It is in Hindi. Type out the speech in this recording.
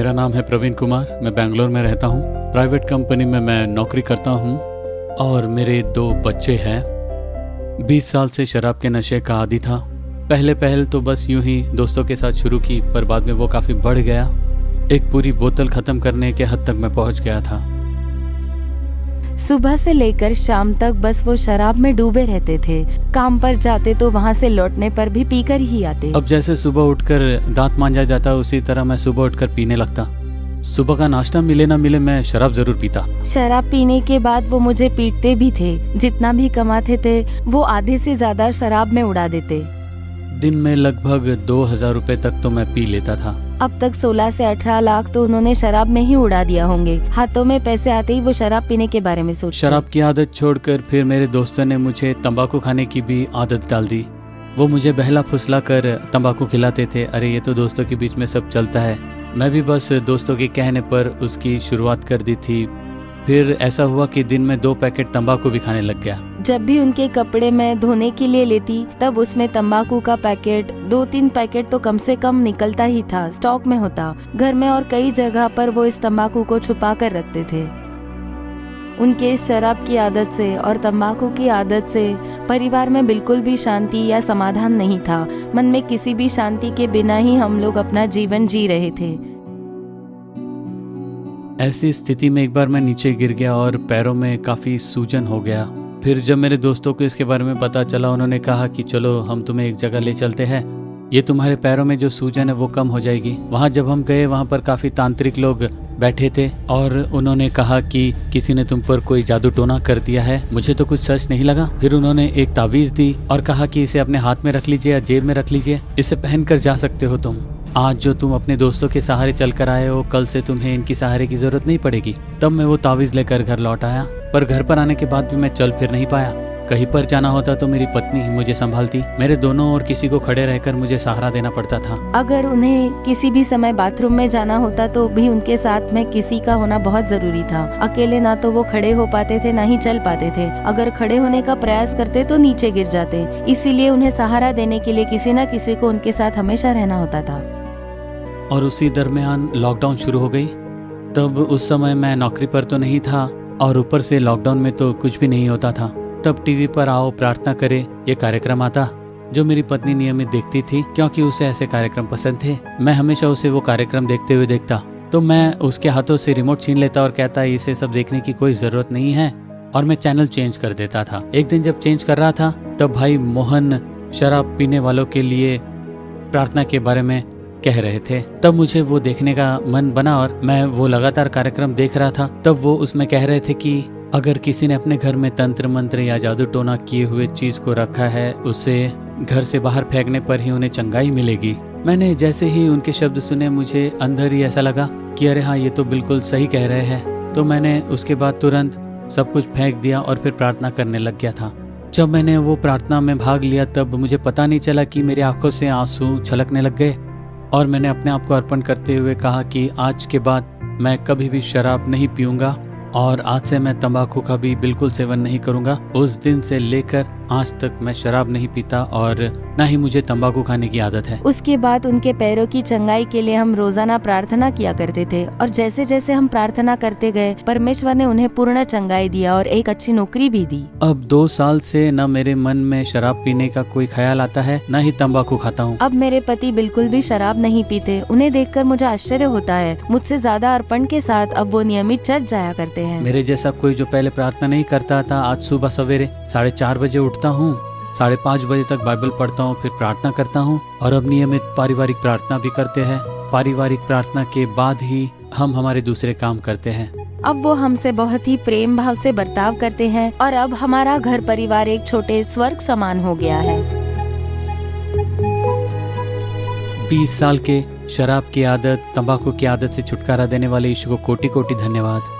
मेरा नाम है प्रवीण कुमार। मैं बेंगलोर में रहता हूँ। प्राइवेट कंपनी में मैं नौकरी करता हूँ और मेरे 2 बच्चे हैं। 20 साल से शराब के नशे का आदी था। पहले तो बस यूं ही दोस्तों के साथ शुरू की, पर बाद में वो काफ़ी बढ़ गया। एक पूरी बोतल ख़त्म करने के हद तक मैं पहुँच गया था। सुबह से लेकर शाम तक बस वो शराब में डूबे रहते थे। काम पर जाते तो वहाँ से लौटने पर भी पीकर ही आते। अब जैसे सुबह उठकर दांत मांजा जाता उसी तरह मैं सुबह उठकर पीने लगता। सुबह का नाश्ता मिले ना मिले मैं शराब जरूर पीता। शराब पीने के बाद वो मुझे पीटते भी थे। जितना भी कमाते थे वो आधे से ज्यादा शराब में उड़ा देते। दिन में लगभग 2000 रुपए तक तो मैं पी लेता था। अब तक 16 से 18 लाख तो उन्होंने शराब में ही उड़ा दिया होंगे। हाथों में पैसे आते ही वो शराब पीने के बारे में सोचते। शराब की आदत छोड़कर फिर मेरे दोस्तों ने मुझे तंबाकू खाने की भी आदत डाल दी। वो मुझे बहला फुसला कर तंबाकू खिलाते थे। अरे ये तो दोस्तों के बीच में सब चलता है। मैं भी बस दोस्तों के कहने पर उसकी शुरुआत कर दी थी। फिर ऐसा हुआ कि दिन में 2 पैकेट तंबाकू भी खाने लग गया। जब भी उनके कपड़े मैं धोने के लिए लेती तब उसमें तंबाकू का पैकेट 2-3 पैकेट तो कम से कम निकलता ही था, स्टॉक में होता। घर में और कई जगह पर वो इस तंबाकू को छुपा कर रखते थे। उनके शराब की आदत से और तंबाकू की आदत से परिवार में बिल्कुल भी शांति या समाधान नहीं था। मन में किसी भी शांति के बिना ही हम लोग अपना जीवन जी रहे थे। ऐसी स्थिति में एक बार मैं नीचे गिर गया और पैरों में काफ़ी सूजन हो गया। फिर जब मेरे दोस्तों को इसके बारे में पता चला, उन्होंने कहा कि चलो हम तुम्हें एक जगह ले चलते हैं, ये तुम्हारे पैरों में जो सूजन है वो कम हो जाएगी। वहाँ जब हम गए वहाँ पर काफ़ी तांत्रिक लोग बैठे थे और उन्होंने कहा कि किसी ने तुम पर कोई जादू टोना कर दिया है। मुझे तो कुछ सच नहीं लगा। फिर उन्होंने एक तावीज़ दी और कहा कि इसे अपने हाथ में रख लीजिए या जेब में रख लीजिए, इसे पहनकर जा सकते हो तुम। आज जो तुम अपने दोस्तों के सहारे चल कर आए हो, कल से तुम्हें इनकी सहारे की जरूरत नहीं पड़ेगी। तब मैं वो तावीज़ लेकर घर लौट आया, पर घर पर आने के बाद भी मैं चल फिर नहीं पाया। कहीं पर जाना होता तो मेरी पत्नी ही मुझे संभालती। मेरे दोनों और किसी को खड़े रहकर मुझे सहारा देना पड़ता था। अगर उन्हें किसी भी समय बाथरूम में जाना होता तो भी उनके साथ में किसी का होना बहुत जरूरी था। अकेले ना तो वो खड़े हो पाते थे ना ही चल पाते थे। अगर खड़े होने का प्रयास करते तो नीचे गिर जाते। इसीलिए उन्हें सहारा देने के लिए किसी न किसी को उनके साथ हमेशा रहना होता था। और उसी दरमियान लॉकडाउन शुरू हो गई। तब उस समय मैं नौकरी पर तो नहीं था और ऊपर से लॉकडाउन में तो कुछ भी नहीं होता था। तब टीवी पर आओ प्रार्थना करे ये कार्यक्रम आता, जो मेरी पत्नी नियमित देखती थी क्योंकि उसे ऐसे कार्यक्रम पसंद थे। मैं हमेशा उसे वो कार्यक्रम देखते हुए देखता तो मैं उसके हाथों से रिमोट छीन लेता और कहता इसे सब देखने की कोई जरूरत नहीं है, और मैं चैनल चेंज कर देता था। एक दिन जब चेंज कर रहा था तब भाई मोहन शराब पीने वालों के लिए प्रार्थना के बारे में कह रहे थे। तब मुझे वो देखने का मन बना और मैं वो लगातार कार्यक्रम देख रहा था। तब वो उसमें कह रहे थे कि अगर किसी ने अपने घर में तंत्र मंत्र या जादू टोना किए हुए चीज को रखा है, उसे घर से बाहर फेंकने पर ही उन्हें चंगाई मिलेगी। मैंने जैसे ही उनके शब्द सुने मुझे अंदर ही ऐसा लगा कि अरे हाँ, ये तो बिल्कुल सही कह रहे हैं। तो मैंने उसके बाद तुरंत सब कुछ फेंक दिया और फिर प्रार्थना करने लग गया था। जब मैंने वो प्रार्थना में भाग लिया तब मुझे पता नहीं चला कि मेरी आंखों से आंसू छलकने लग गए और मैंने अपने आप को अर्पण करते हुए कहा कि आज के बाद मैं कभी भी शराब नहीं पीऊंगा और आज से मैं तंबाकू का भी बिल्कुल सेवन नहीं करूंगा। उस दिन से लेकर आज तक मैं शराब नहीं पीता और ना ही मुझे तंबाकू खाने की आदत है। उसके बाद उनके पैरों की चंगाई के लिए हम रोजाना प्रार्थना किया करते थे और जैसे जैसे हम प्रार्थना करते गए परमेश्वर ने उन्हें पूर्ण चंगाई दिया और एक अच्छी नौकरी भी दी। अब 2 साल से न मेरे मन में शराब पीने का कोई ख्याल आता है न ही तंबाकू खाता हूँ। अब मेरे पति बिल्कुल भी शराब नहीं पीते। उन्हें देखकर मुझे आश्चर्य होता है। मुझसे ज्यादा अर्पण के साथ अब वो नियमित चर्च जाया करते हैं। मेरे जैसा कोई जो पहले प्रार्थना नहीं करता था, आज सुबह सवेरे 4:30 बजे उठता हूँ, 5:30 बजे तक बाइबल पढ़ता हूँ, फिर प्रार्थना करता हूँ और अब नियमित पारिवारिक प्रार्थना भी करते हैं। पारिवारिक प्रार्थना के बाद ही हम हमारे दूसरे काम करते हैं। अब वो हमसे बहुत ही प्रेम भाव से बर्ताव करते हैं और अब हमारा घर परिवार एक छोटे स्वर्ग समान हो गया है। 20 साल के शराब की आदत, तंबाकू की आदत से छुटकारा देने वाले यीशु को कोटि कोटि धन्यवाद।